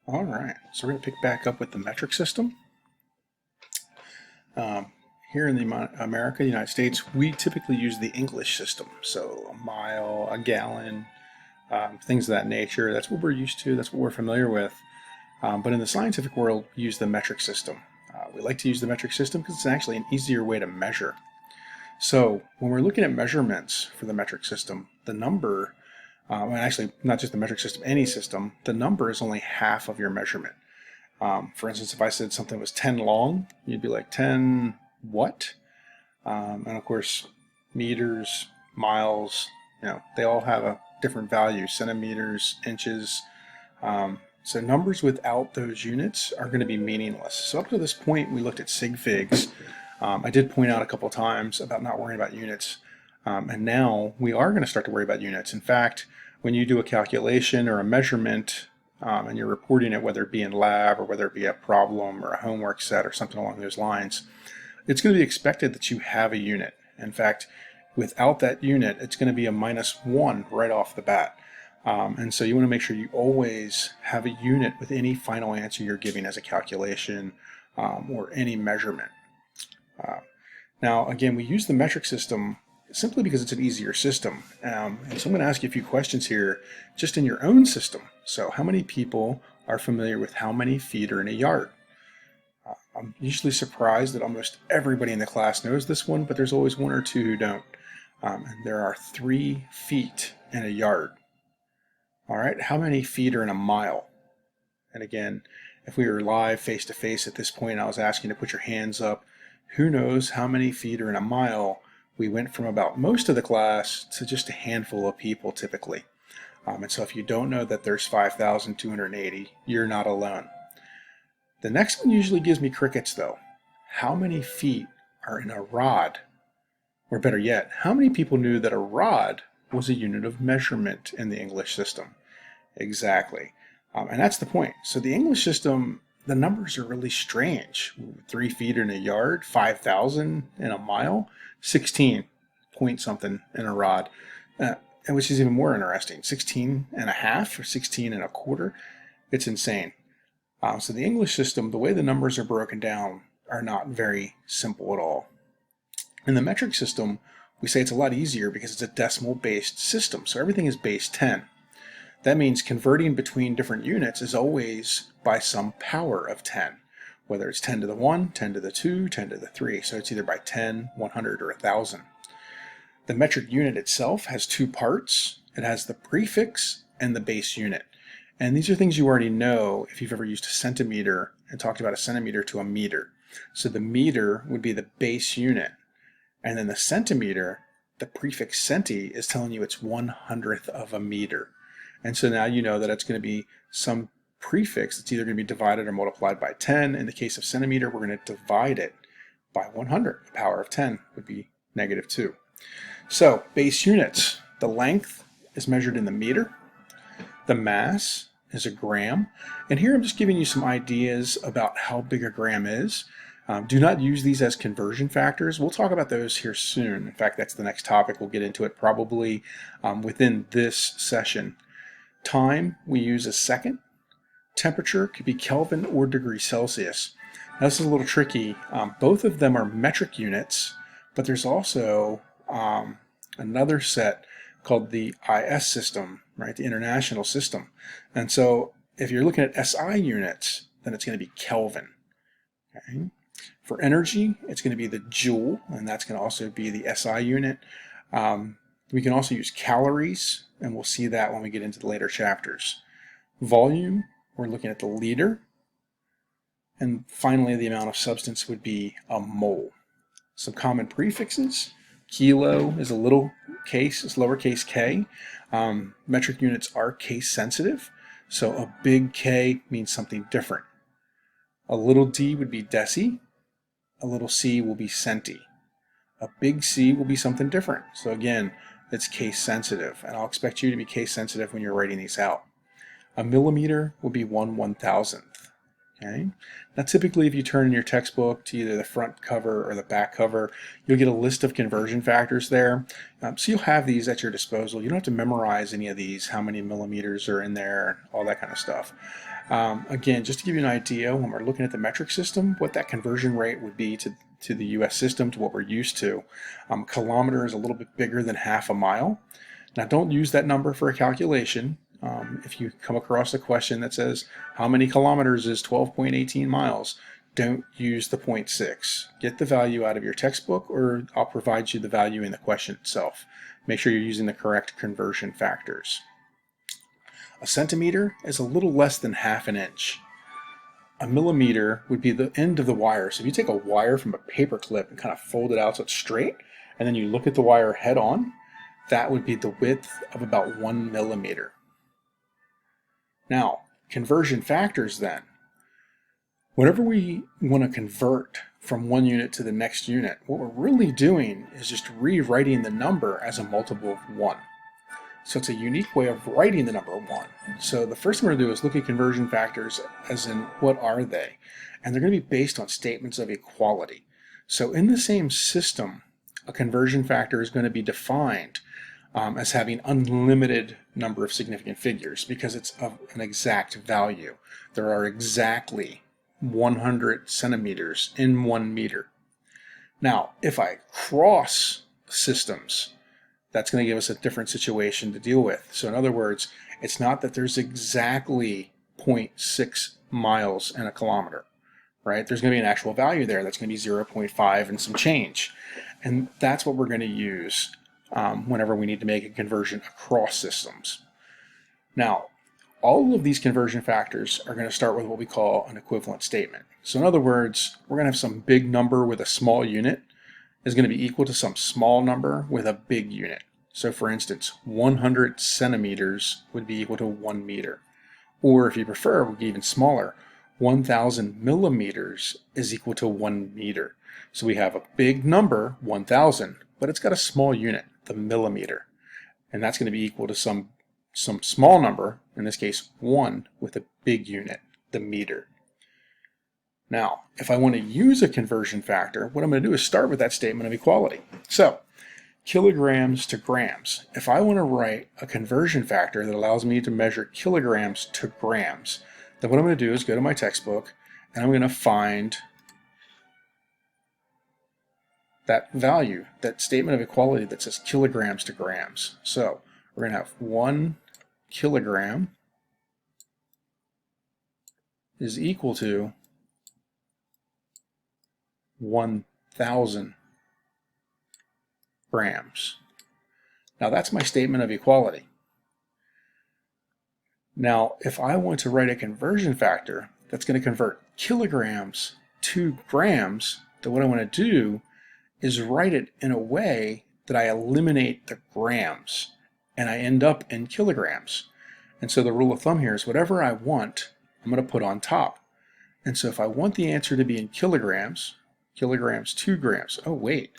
All right, so we're going to pick back up with the metric system. Here in the United States, we typically use the English system. So a mile, a gallon, things of that nature. That's what we're used to. That's what we're familiar with. But in the scientific world, we use the metric system. We like to use the metric system because it's actually an easier way to measure. So when we're looking at measurements for the metric system, the number, and actually not just the metric system, any system, the number is only half of your measurement. For instance, if I said something was 10 long, you'd be like, 10 what? And of course, meters, miles, they all have a different value, centimeters, inches. So numbers without those units are going to be meaningless. So up to this point, we looked at sig figs. I did point out a couple times about not worrying about units. And now we are going to start to worry about units. In fact, when you do a calculation or a measurement, and you're reporting it, whether it be in lab or whether it be a problem or a homework set or something along those lines, it's going to be expected that you have a unit. In fact, without that unit, it's going to be a -1 right off the bat. And so you want to make sure you always have a unit with any final answer you're giving as a calculation or any measurement. Now, again, we use the metric system simply because it's an easier system. And so I'm going to ask you a few questions here just in your own system. So how many people are familiar with how many feet are in a yard? I'm usually surprised that almost everybody in the class knows this one, but there's always one or two who don't. And there are 3 feet in a yard. All right, how many feet are in a mile? And again, if we were live face to face at this point, I was asking to put your hands up. Who knows how many feet are in a mile? We went from about most of the class to just a handful of people typically. And so if you don't know that there's 5,280, you're not alone. The next one usually gives me crickets though. How many feet are in a rod? Or better yet, how many people knew that a rod was a unit of measurement in the English system? Exactly. And that's the point. So the English system, the numbers are really strange. 3 feet in a yard, 5,000 in a mile, 16 point something in a rod, and which is even more interesting. 16 and a half or 16 and a quarter. It's insane. So the English system, the way the numbers are broken down are not very simple at all. In the metric system, we say it's a lot easier because it's a decimal-based system. So everything is base 10. That means converting between different units is always by some power of 10, whether it's 10 to the 1, 10 to the 2, 10 to the 3. So it's either by 10, 100, or 1,000. The metric unit itself has 2 parts. It has the prefix and the base unit. And these are things you already know if you've ever used a centimeter and talked about a centimeter to a meter. So the meter would be the base unit. And then the centimeter, the prefix centi, is telling you it's 1/100th of a meter. And so now you know that it's going to be some prefix that's either going to be divided or multiplied by 10. In the case of centimeter, we're going to divide it by 100. The power of 10 would be -2. So base units, the length is measured in the meter. The mass is a gram. And here I'm just giving you some ideas about how big a gram is. Do not use these as conversion factors. We'll talk about those here soon. In fact, that's the next topic. We'll get into it probably within this session. Time, we use as second. Temperature could be Kelvin or degrees Celsius. Now, this is a little tricky. Both of them are metric units, but there's also another set called the IS system, right? The international system. And so if you're looking at SI units, then it's going to be Kelvin. Okay? For energy, it's going to be the joule, and that's going to also be the SI unit. We can also use calories, and we'll see that when we get into the later chapters. Volume, we're looking at the liter. And finally, the amount of substance would be a mole. Some common prefixes. Kilo is a little case, it's lowercase k. Metric units are case sensitive, so a big K means something different. A little d would be deci. A little c will be centi. A big C will be something different. So again, it's case sensitive, and I'll expect you to be case sensitive when you're writing these out. A millimeter will be 1/1000th. Okay. Now typically if you turn in your textbook to either the front cover or the back cover, you'll get a list of conversion factors there. So you'll have these at your disposal. You don't have to memorize any of these, how many millimeters are in there, all that kind of stuff. Again, just to give you an idea, when we're looking at the metric system, what that conversion rate would be to the US system, to what we're used to. Kilometer is a little bit bigger than half a mile. Now, don't use that number for a calculation. If you come across a question that says, how many kilometers is 12.18 miles? Don't use the 0.6. Get the value out of your textbook, or I'll provide you the value in the question itself. Make sure you're using the correct conversion factors. A centimeter is a little less than half an inch. A millimeter would be the end of the wire. So if you take a wire from a paper clip and kind of fold it out so it's straight, and then you look at the wire head on, that would be the width of about 1 millimeter. Now, conversion factors then. Whenever we want to convert from one unit to the next unit, what we're really doing is just rewriting the number as a multiple of 1. So it's a unique way of writing the number 1. So the first thing we're going to do is look at conversion factors as in what are they? And they're going to be based on statements of equality. So in the same system, a conversion factor is going to be defined as having unlimited number of significant figures because it's of an exact value. There are exactly 100 centimeters in 1 meter. Now, if I cross systems, that's going to give us a different situation to deal with. So in other words, it's not that there's exactly 0.6 miles in a kilometer, right? There's going to be an actual value there. That's going to be 0.5 and some change. And that's what we're going to use whenever we need to make a conversion across systems. Now, all of these conversion factors are going to start with what we call an equivalent statement. So in other words, we're going to have some big number with a small unit is going to be equal to some small number with a big unit. So for instance, 100 centimeters would be equal to 1 meter. Or if you prefer, we'll get even smaller. 1,000 millimeters is equal to 1 meter. So we have a big number, 1,000, but it's got a small unit, the millimeter. And that's going to be equal to some small number, in this case 1, with a big unit, the meter. Now, if I want to use a conversion factor, what I'm going to do is start with that statement of equality. So, kilograms to grams. If I want to write a conversion factor that allows me to measure kilograms to grams, then what I'm going to do is go to my textbook and I'm going to find that value, that statement of equality that says kilograms to grams. So, we're going to have 1 kilogram is equal to 1,000 grams. Now that's my statement of equality. Now if I want to write a conversion factor that's going to convert kilograms to grams, then what I want to do is write it in a way that I eliminate the grams and I end up in kilograms. And so the rule of thumb here is whatever I want, I'm going to put on top. And so if I want the answer to be in kilograms to grams. Oh, wait,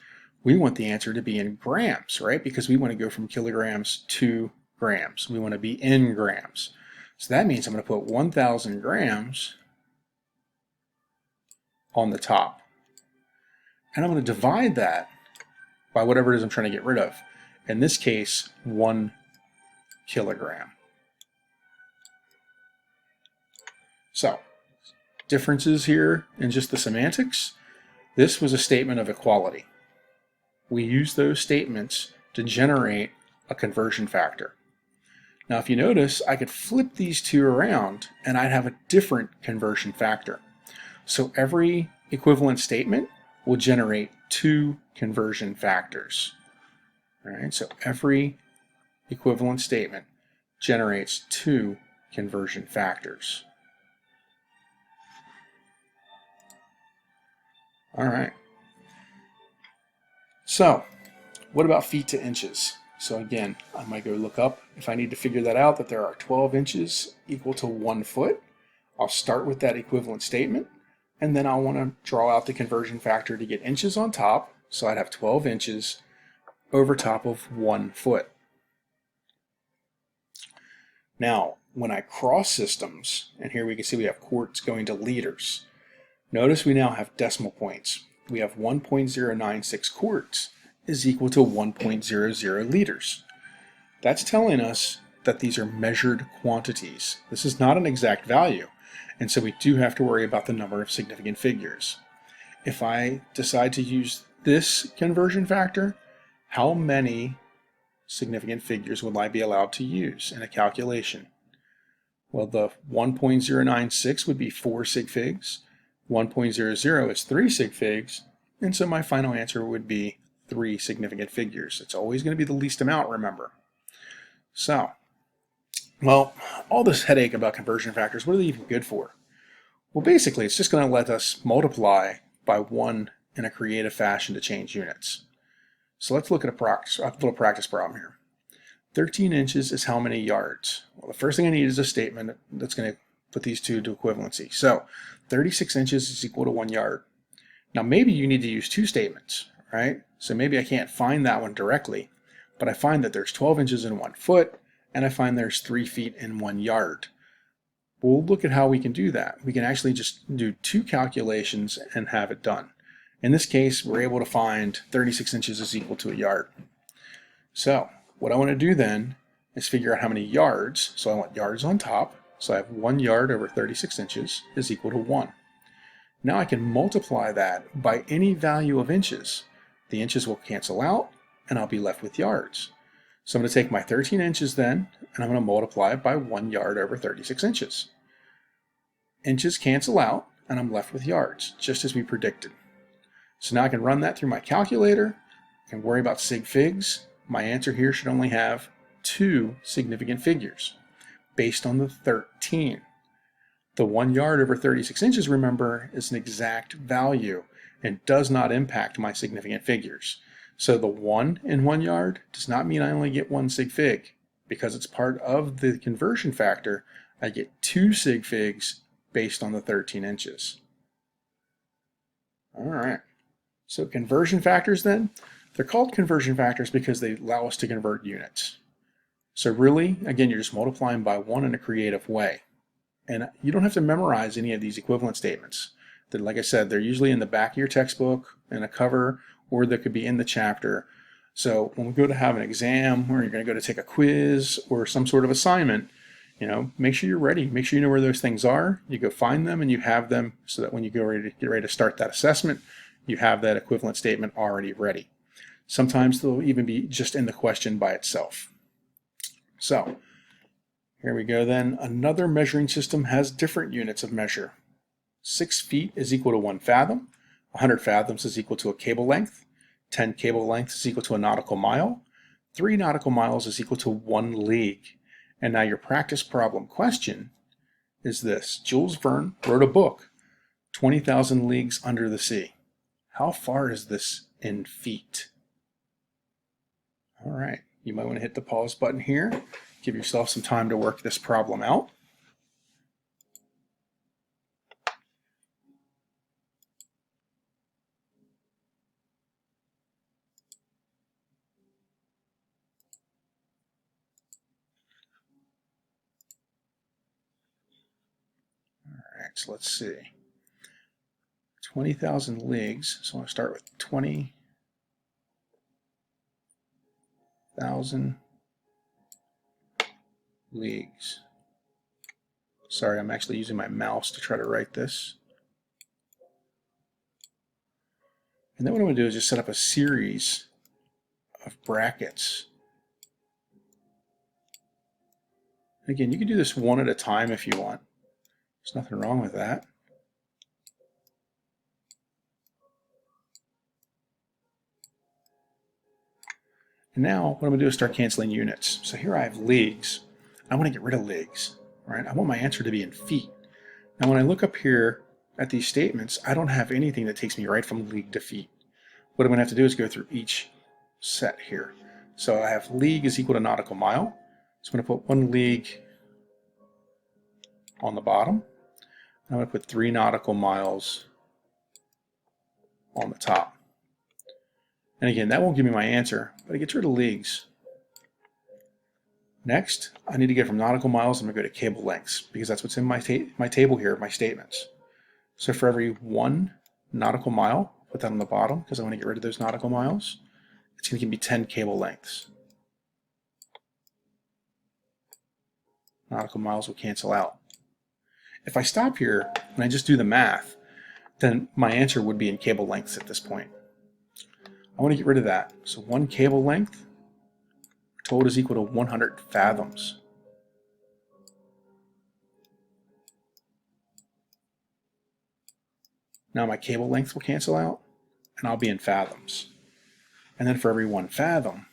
we want the answer to be in grams, right? Because we want to go from kilograms to grams. We want to be in grams. So that means I'm going to put 1,000 grams on the top. And I'm going to divide that by whatever it is I'm trying to get rid of. In this case, 1 kilogram. So, differences here in just the semantics. This was a statement of equality. We use those statements to generate a conversion factor. Now, if you notice, I could flip these two around and I'd have a different conversion factor. So every equivalent statement will generate 2 conversion factors. All right, so every equivalent statement generates 2 conversion factors. All right. So, what about feet to inches? So again, I might go look up if I need to figure that out, that there are 12 inches equal to 1 foot. I'll start with that equivalent statement, and then I'll want to draw out the conversion factor to get inches on top. So I'd have 12 inches over top of 1 foot. Now, when I cross systems, and here we can see we have quarts going to liters. Notice we now have decimal points. We have 1.096 quarts is equal to 1.00 liters. That's telling us that these are measured quantities. This is not an exact value. And so we do have to worry about the number of significant figures. If I decide to use this conversion factor, how many significant figures will I be allowed to use in a calculation? Well, the 1.096 would be 4 sig figs, 1.00 is 3 sig figs, and so my final answer would be 3 significant figures. It's always going to be the least amount, remember. So, well, all this headache about conversion factors, what are they even good for? Well, basically, it's just going to let us multiply by 1 in a creative fashion to change units. So let's look at a little practice problem here. 13 inches is how many yards? Well, the first thing I need is a statement that's going to put these two to equivalency. So 36 inches is equal to 1 yard. Now maybe you need to use 2 statements, right? So maybe I can't find that one directly, but I find that there's 12 inches in 1 foot, and I find there's 3 feet in 1 yard. We'll look at how we can do that. We can actually just do 2 calculations and have it done. In this case, we're able to find 36 inches is equal to a yard. So what I want to do then is figure out how many yards. So I want yards on top. So I have 1 yard over 36 inches is equal to 1. Now I can multiply that by any value of inches. The inches will cancel out, and I'll be left with yards. So I'm going to take my 13 inches then, and I'm going to multiply it by 1 yard over 36 inches. Inches cancel out, and I'm left with yards, just as we predicted. So now I can run that through my calculator. I can worry about sig figs. My answer here should only have 2 significant figures based on the 13. The 1 yard over 36 inches, remember, is an exact value and does not impact my significant figures. So the 1 in 1 yard does not mean I only get 1 sig fig. Because it's part of the conversion factor, I get 2 sig figs based on the 13 inches. All right. So conversion factors then, they're called conversion factors because they allow us to convert units. So really, again, you're just multiplying by 1 in a creative way. And you don't have to memorize any of these equivalent statements. That, like I said, they're usually in the back of your textbook, in a cover, or they could be in the chapter. So when we go to have an exam, or you're going to go to take a quiz, or some sort of assignment, make sure you're ready. Make sure you know where those things are. You go find them, and you have them so that when you get ready to start that assessment, you have that equivalent statement already ready. Sometimes they'll even be just in the question by itself. So here we go then. Another measuring system has different units of measure. 6 feet is equal to 1 fathom. 100 fathoms is equal to a cable length. 10 cable lengths is equal to a nautical mile. 3 nautical miles is equal to 1 league. And now your practice problem question is this. Jules Verne wrote a book, 20,000 Leagues Under the Sea. How far is this in feet? All right, you might want to hit the pause button here. Give yourself some time to work this problem out. All right, so let's see. 20,000 leagues, so I'll start with 20,000 leagues. Sorry, I'm actually using my mouse to try to write this. And then what I'm going to do is just set up a series of brackets. Again, you can do this one at a time if you want. There's nothing wrong with that. And now what I'm going to do is start canceling units. So here I have leagues. I want to get rid of leagues, right? I want my answer to be in feet. Now when I look up here at these statements, I don't have anything that takes me right from league to feet. What I'm going to have to do is go through each set here. So I have league is equal to nautical mile. So I'm going to put 1 league on the bottom. I'm going to put 3 nautical miles on the top. And again, that won't give me my answer, but it gets rid of leagues. Next, I need to get from nautical miles, I'm going to go to cable lengths, because that's what's in my table here, my statements. So for every 1 nautical mile, put that on the bottom, because I want to get rid of those nautical miles, it's going to give me 10 cable lengths. Nautical miles will cancel out. If I stop here and I just do the math, then my answer would be in cable lengths at this point. I want to get rid of that. So 1 cable length, told is equal to 100 fathoms. Now my cable length will cancel out, and I'll be in fathoms. And then for every 1 fathom,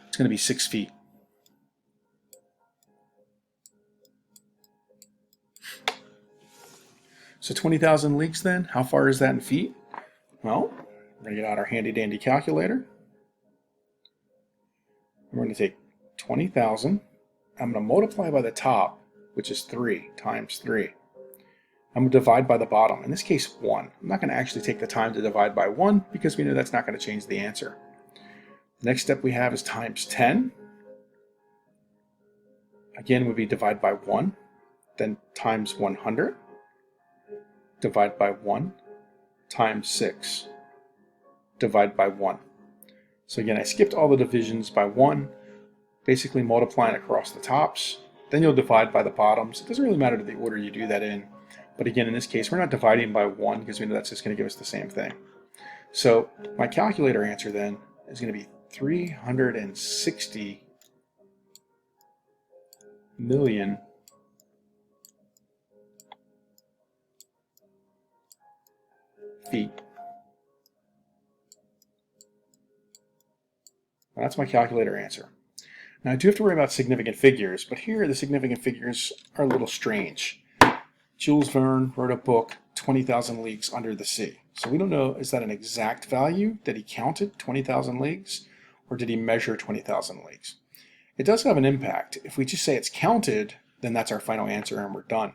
it's going to be 6 feet. So 20,000 leagues then, how far is that in feet? Well, we're going to get out our handy dandy calculator. We're going to take 20,000. I'm going to multiply by the top, which is 3 times 3. I'm going to divide by the bottom, in this case 1. I'm not going to actually take the time to divide by 1 because we know that's not going to change the answer. The next step we have is times 10. Again, would be divide by 1, then times 100. Divide by 1, times 6, divide by 1. So again, I skipped all the divisions by 1, basically multiplying across the tops. Then you'll divide by the bottoms. It doesn't really matter the order you do that in. But again, in this case, we're not dividing by 1 because we know that's just going to give us the same thing. So my calculator answer then is going to be 360 million feet. Well, that's my calculator answer. Now I do have to worry about significant figures, but here the significant figures are a little strange. Jules Verne wrote a book, 20,000 Leagues Under the Sea. So we don't know, is that an exact value that he counted 20,000 leagues, or did he measure 20,000 leagues? It does have an impact. If we just say it's counted, then that's our final answer and we're done.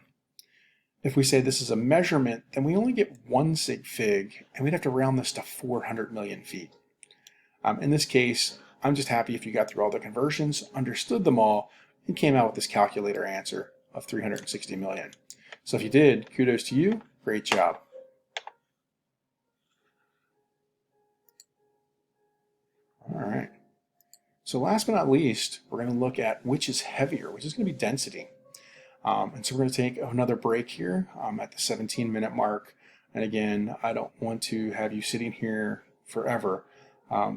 If we say this is a measurement, then we only get 1 sig fig, and we'd have to round this to 400 million feet. In this case, I'm just happy if you got through all the conversions, understood them all, and came out with this calculator answer of 360 million. So if you did, kudos to you, great job. All right. So last but not least, we're going to look at which is heavier, which is going to be density. And so we're going to take another break here at the 17-minute mark. And again, I don't want to have you sitting here forever.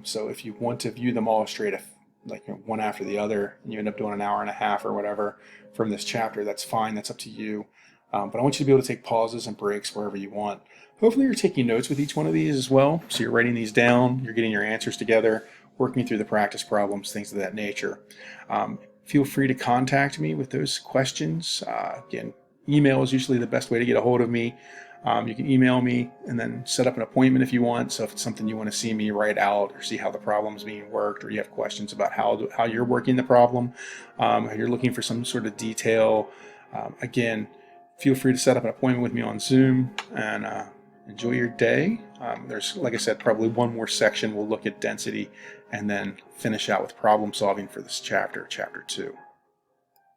So if you want to view them all straight, like one after the other, and you end up doing an hour and a half or whatever from this chapter, that's fine. That's up to you. But I want you to be able to take pauses and breaks wherever you want. Hopefully you're taking notes with each one of these as well. So you're writing these down, you're getting your answers together, working through the practice problems, things of that nature. Feel free to contact me with those questions. Again, email is usually the best way to get a hold of me. You can email me and then set up an appointment if you want. So if it's something you want to see me write out or see how the problem is being worked, or you have questions about how you're working the problem, or you're looking for some sort of detail, again, feel free to set up an appointment with me on Zoom and enjoy your day. There's, like I said, probably one more section. We'll look at density and then finish out with problem solving for this chapter, chapter 2.